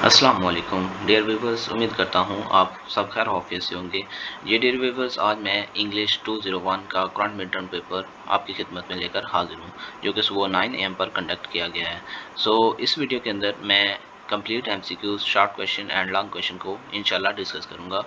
अस्सलाम वालेकुम dear viewers, उम्मीद करता हूँ आप सब खैर ऑफिस से होंगे। ये डियर व्यूवर्स, आज मैं इंग्लिश 201 का करंट मिड टर्म पेपर आपकी खिदमत में लेकर हाजिर हूँ, जो कि सुबह 9 AM पर कंडक्ट किया गया है। इस वीडियो के अंदर मैं complete MCQs, short question and long question को इंशाल्लाह डिस्कस करूँगा।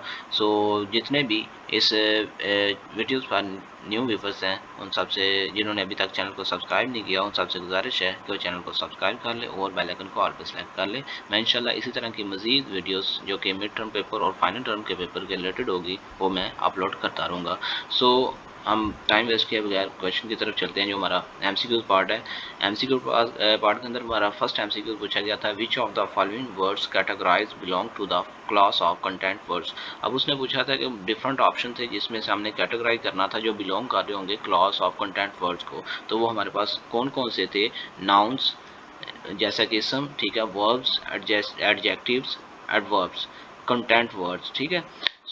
जितने भी इस वीडियोज़ पर न्यू व्यूवर्स हैं, उन सबसे जिन्होंने अभी तक चैनल को सब्सक्राइब नहीं किया, उन सबसे गुजारिश है कि वो चैनल को सब्सक्राइब कर ले और बेल आइकन को ऑल पे सेलेक्ट कर ले। मैं इंशाल्लाह इसी तरह की मज़ीद वीडियोस जो कि मिड टर्म पेपर और फाइनल टर्म के पेपर के रिलेटेड होगी, वो मैं अपलोड करता रहूँगा। हम टाइम वेस्ट किए बगैर क्वेश्चन की तरफ चलते हैं, जो हमारा एमसीक्यू पार्ट है। एमसीक्यू पार्ट के अंदर हमारा फर्स्ट एमसीक्यू पूछा गया था, which of the following words categorize belong to the class of content words. अब उसने पूछा था कि डिफरेंट ऑप्शन थे जिसमें से हमने कैटेगराइज करना था जो बिलोंग कर रहे होंगे क्लास ऑफ कंटेंट वर्ड्स को। तो वो हमारे पास कौन कौन से थे? नाउन्स जैसा कि इसम, ठीक है, verbs, adjectives, adverbs, content words, ठीक है।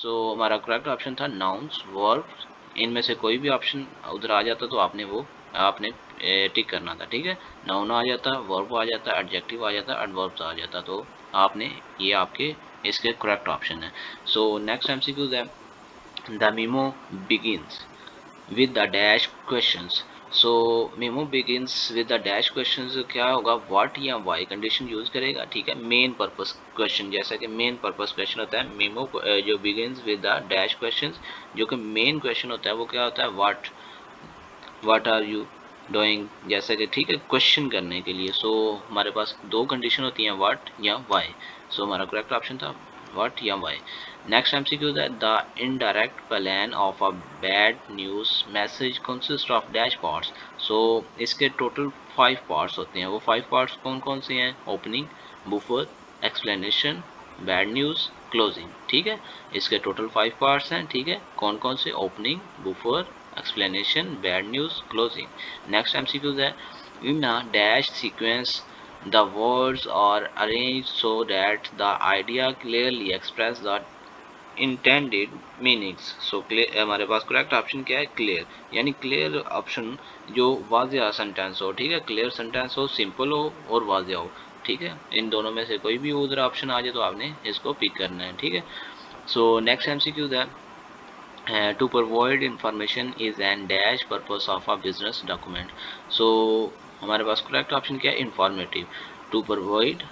हमारा करेक्ट ऑप्शन था नाउन्स, वर्ब्स। इनमें से कोई भी ऑप्शन उधर आ जाता तो आपने टिक करना था, ठीक है। नाउन आ जाता, वर्ब आ जाता, एडजेक्टिव आ जाता, एडवर्ब्स आ जाता, तो आपने ये आपके इसके करेक्ट ऑप्शन है। नेक्स्ट एमसीक्यूज है, the memo begins with the dash questions। Memo begins with the dash questions क्या होगा? व्हाट या वाई कंडीशन यूज करेगा, ठीक है। मेन पर्पस क्वेश्चन, जैसा कि मेन पर्पस क्वेश्चन होता है, मेमो जो begins with the dash questions, जो कि मेन क्वेश्चन होता है वो क्या होता है? व्हाट आर यू डूइंग, जैसा कि, ठीक है, क्वेश्चन करने के लिए। हमारे पास दो कंडीशन होती हैं, व्हाट या वाई। हमारा करेक्ट ऑप्शन था व्हाट या वाई। नेक्स्ट एमसीक्यू है, the indirect plan of a bad news message consist of dash parts. इसके टोटल 5 पार्ट्स होते हैं। वो 5 पार्ट्स कौन कौन से हैं? Opening, buffer, explanation, bad news, closing, ठीक है। इसके टोटल 5 पार्ट्स हैं, ठीक है। कौन कौन से? Opening, buffer, explanation, bad news, closing। Next MCQ है, in a dash sequence the words are arranged so that the idea clearly express the intended meanings। हमारे पास करेक्ट ऑप्शन क्या है? क्लियर, यानी क्लियर ऑप्शन जो वाज़िया सेंटेंस हो, ठीक है। क्लियर सेंटेंस हो, सिंपल हो और वाज़िया हो, ठीक है। इन दोनों में से कोई भी उधर ऑप्शन आ जाए तो आपने इसको पिक करना है, ठीक है। नेक्स्ट एमसीक्यू है, to provide information is an dash purpose of a business document। हमारे पास करेक्ट ऑप्शन क्या है? Informative. To provide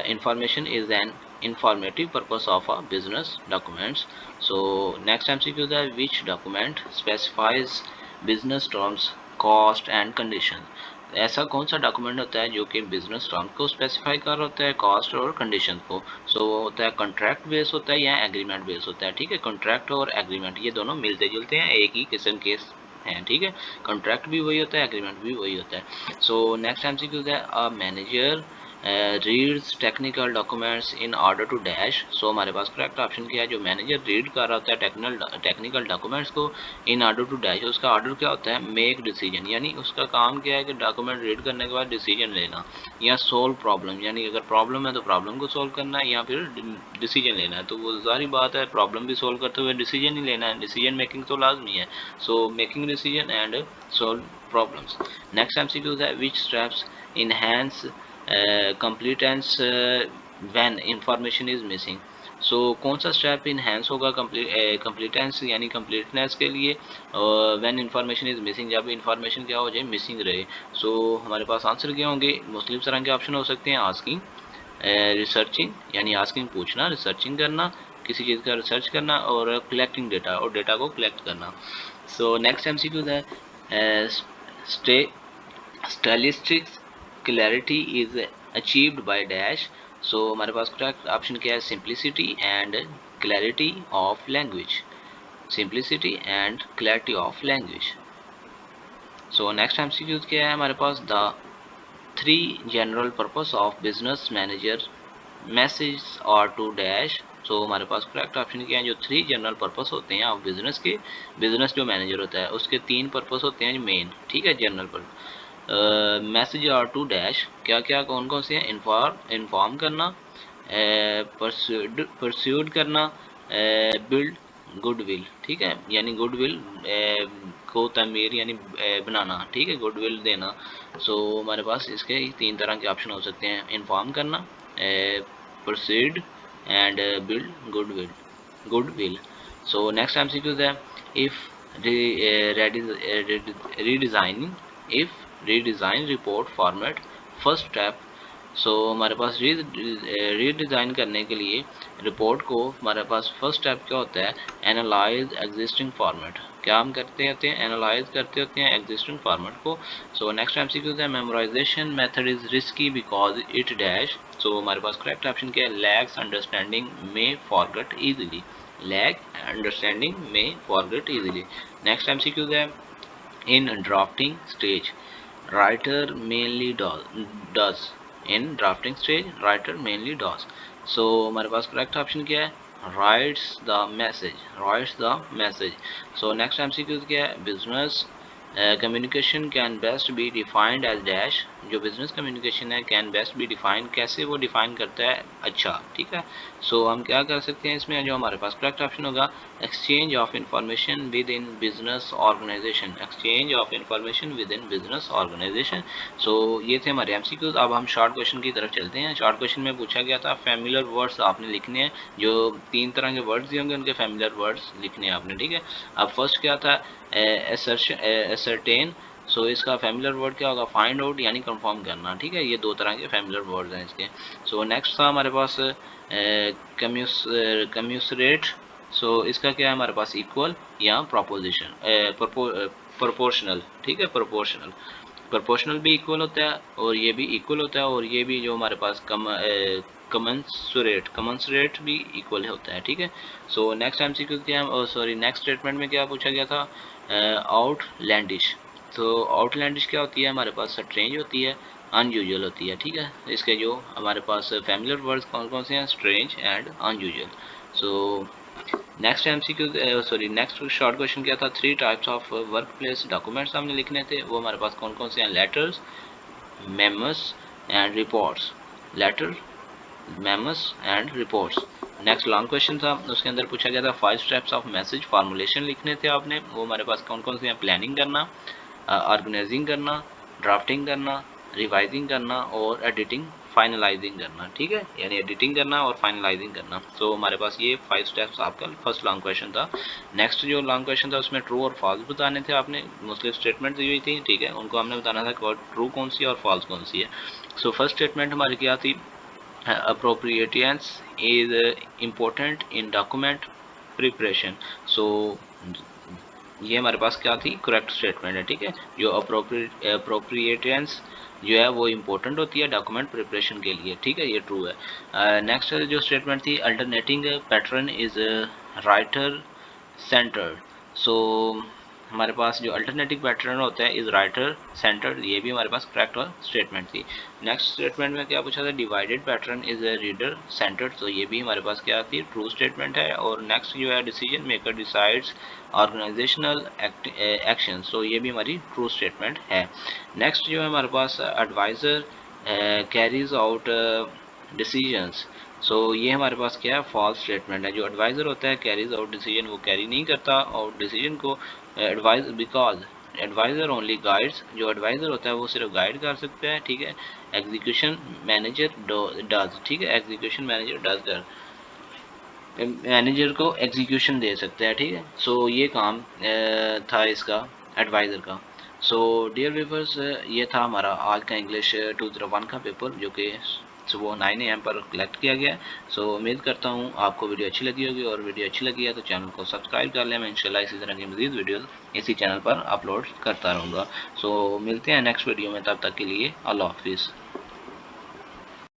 information is an informative purpose of a business documents। Next MCQ है, which document specifies business terms, cost and condition। ऐसा कौन सा document होता है जो कि बिजनेस टर्म को स्पेसिफाई कर होता है, कॉस्ट और कंडीशन को। वो होता है कॉन्ट्रैक्ट बेस होता है या एग्रीमेंट बेस होता है, ठीक है। कॉन्ट्रैक्ट और एग्रीमेंट ये दोनों मिलते जुलते हैं, एक ही किस्म के हैं, ठीक है। कॉन्ट्रैक्ट भी वही होता है, एग्रीमेंट भी वही होता है। नेक्स्ट एमसीक्यू है, a manager reads technical documents in order to dash. हमारे पास करेक्ट ऑप्शन क्या है? जो मैनेजर रीड कर रहा होता है टेक्निकल डॉक्यूमेंट्स को इन ऑर्डर टू डैश, उसका ऑर्डर क्या होता है? मेक डिसीजन, यानी उसका काम क्या है कि डॉक्यूमेंट रीड करने के बाद डिसीजन लेना, या सोल्व प्रॉब्लम, यानी अगर प्रॉब्लम है तो प्रॉब्लम को सोल्व करना है, या फिर डिसीजन लेना है। तो वो जारी बात है, प्रॉब्लम भी सोल्व करते हुए डिसीजन ही लेना है, डिसीजन मेकिंग तो लाजमी है। Making decision and solve problems. Next MCQ है, which steps enhance completeness when information is missing. कौन सा स्टेप इनहेंस होगा कंप्लीटेंस यानी कंप्लीटनेस के लिए? व्हेन इंफॉर्मेशन इज मिसिंग, जब इंफॉर्मेशन क्या हो जाए? मिसिंग रहे। हमारे पास आंसर क्या होंगे? मुख्तलिफ तरह के ऑप्शन हो सकते हैं। आस्किंग, रिसर्चिंग, यानी आस्किंग पूछना, रिसर्चिंग करना, किसी चीज़ का रिसर्च करना, और कलेक्टिंग डेटा, और डेटा को कलेक्ट करना। नेक्स्ट एमसीक्यू है, stylistics clarity is achieved by dash. हमारे पास करेक्ट ऑप्शन क्या है? Simplicity and clarity of language, simplicity and clarity of language. Next MCQ क्या है हमारे पास? The 3 general purpose of business manager message और टू डैश। हमारे पास करेक्ट ऑप्शन क्या है? जो 3 जनरल पर्पस होते हैं ऑफ बिजनेस के, बिजनेस जो मैनेजर होता है उसके 3 पर्पस होते हैं मेन, ठीक है, जनरल पर्पस। मैसेज और टू डैश क्या क्या कौन कौन से हैं? इन्फॉर्म करना, परस्यूड करना, बिल्ड गुडविल, ठीक है, यानी गुडविल को तमीर यानी बनाना, ठीक है, गुडविल देना। हमारे पास इसके 3 तरह के ऑप्शन हो सकते हैं, इन्फॉर्म करना, proceed and build goodwill. So next MCQ is if redesigning, if redesign report format first step. सो हमारे पास रीडिज़ाइन करने के लिए रिपोर्ट को हमारे पास फर्स्ट स्टेप क्या होता है, एनालाइज एग्जिस्टिंग फॉर्मेट। क्या हम करते होते हैं, एनालाइज करते होते हैं एग्जिस्टिंग फॉर्मेट को। सो नेक्स्ट एमसीक्यू है memorisation method is risky because it dash. So हमारे पास करेक्ट ऑप्शन क्या है, लैक्स अंडरस्टैंडिंग में फॉरगेट ईजिली, लैक अंडरस्टैंडिंग में फॉरगेट ईजिली। नेक्स्ट एमसीक्यू है in drafting stage writer mainly does, in drafting stage writer mainly does. So हमारे पास correct option क्या है, writes the message, writes the message. So next MCQ क्या है, business communication can best be defined as dash. जो business communication है can best be defined, कैसे वो डिफाइन करता है, अच्छा ठीक है। सो हम क्या कर सकते हैं इसमें, जो हमारे पास करेक्ट ऑप्शन होगा exchange of information within business organisation, exchange of information within business organisation. So ये थे हमारे एमसीक्यूज। अब हम शॉर्ट क्वेश्चन की तरफ चलते हैं। शॉर्ट क्वेश्चन में पूछा गया था फैमिलियर वर्ड्स आपने लिखने हैं, जो 3 तरह के वर्ड्स दिए होंगे उनके फैमिलियर वर्ड्स लिखने हैं आपने, ठीक है। अब फर्स्ट क्या था, एसर्टेन। सो इसका फैमिलियर वर्ड क्या होगा, फाइंड आउट यानी कंफर्म करना, ठीक है। ये 2 तरह के फैमिलियर वर्ड्स हैं इसके। सो नेक्स्ट था हमारे पास कम्यूसरेट। सो इसका क्या है हमारे पास, इक्वल या प्रोपोजिशन, प्रोपोर्शनल, ठीक है, प्रोपोर्शनल। प्रोपोर्शनल भी इक्वल होता है और ये भी इक्वल होता है, और ये भी जो हमारे पास कमंसुरेट, कमंसुरेट भी इक्वल होता है, ठीक है। सो नेक्स्ट एमसीक्यू क्या है, सॉरी नेक्स्ट स्टेटमेंट में क्या पूछा गया था, आउटलैंडिश। तो आउटलैंडिश क्या होती है हमारे पास, स्ट्रेंज होती है, अनयूजुअल होती है, ठीक है। इसके जो हमारे पास फैमिलियर वर्ड्स कौन कौन से हैं, strange and unusual. So next MCQ sorry next short question क्या था, 3 types of work place documents हमने लिखने थे, वो हमारे पास कौन कौन से हैं, letters, memos and reports, letter, memos and reports. Next long question था, उसके अंदर पूछा गया था 5 स्टेप्स ऑफ मैसेज फॉर्मुलेशन लिखने थे आपने, वो हमारे पास कौन कौन से हैं, प्लानिंग करना, ऑर्गेनाइजिंग करना, ड्राफ्टिंग करना, रिवाइजिंग करना और एडिटिंग फाइनलाइजिंग करना, ठीक है, यानी एडिटिंग करना और फाइनलाइजिंग करना। तो हमारे पास ये 5 स्टेप्स आपका फर्स्ट लॉन्ग क्वेश्चन था। नेक्स्ट जो लॉन्ग क्वेश्चन था उसमें ट्रू और फॉल्स बताने थे आपने, मुस्लिम स्टेटमेंट दी हुई थी, ठीक है, उनको हमने बताना था कि ट्रू कौन सी है और फॉल्स कौन सी है। सो फर्स्ट स्टेटमेंट हमारी क्या थी, appropriateness is important in document preparation। so ये हमारे पास क्या थी, करेक्ट स्टेटमेंट है, ठीक है। जो अप्रोप्रिएटेंस जो है वो इम्पोर्टेंट होती है डॉक्यूमेंट प्रिपरेशन के लिए, ठीक है, ये ट्रू है। नेक्स्ट जो स्टेटमेंट थी, alternating pattern is writer centred. So हमारे पास जो अल्टरनेटिव पैटर्न होता है इज राइटर सेंटर्ड, ये भी हमारे पास करेक्ट स्टेटमेंट थी। नेक्स्ट स्टेटमेंट में क्या पूछा था, divided pattern is reader centred, तो ये भी हमारे पास क्या थी, ट्रू स्टेटमेंट है। और नेक्स्ट जो है, decision maker decides organisational action, so ये भी हमारी ट्रू स्टेटमेंट है। नेक्स्ट जो है हमारे पास, एडवाइजर कैरीज आउट डिसीजंस। सो ये हमारे पास क्या है, फॉल्स स्टेटमेंट है। जो एडवाइज़र होता है कैरीज आउट डिसीजन, वो कैरी नहीं करता और डिसीजन को advise, because adviser only guides, जो एडवाइज़र होता है वो सिर्फ गाइड कर सकता है, ठीक है। एग्जीक्यूशन मैनेजर डज, ठीक है, एग्जीक्यूशन मैनेजर डज कर, मैनेजर को एग्जीक्यूशन दे सकता है, ठीक है। सो ये काम था इसका एडवाइज़र का। सो डियर व्यूअर्स, ये था हमारा आज का इंग्लिश 201 का पेपर, जो कि सुबह 9 AM पर कलेक्ट किया गया। सो उम्मीद करता हूँ आपको वीडियो अच्छी लगी होगी, और वीडियो अच्छी लगी है तो चैनल को सब्सक्राइब कर लें। मैं इंशाल्लाह इसी तरह की मज़ीद वीडियोस इसी चैनल पर अपलोड करता रहूँगा। सो मिलते हैं नेक्स्ट वीडियो में, तब तक के लिए अल्लाह हाफिज़।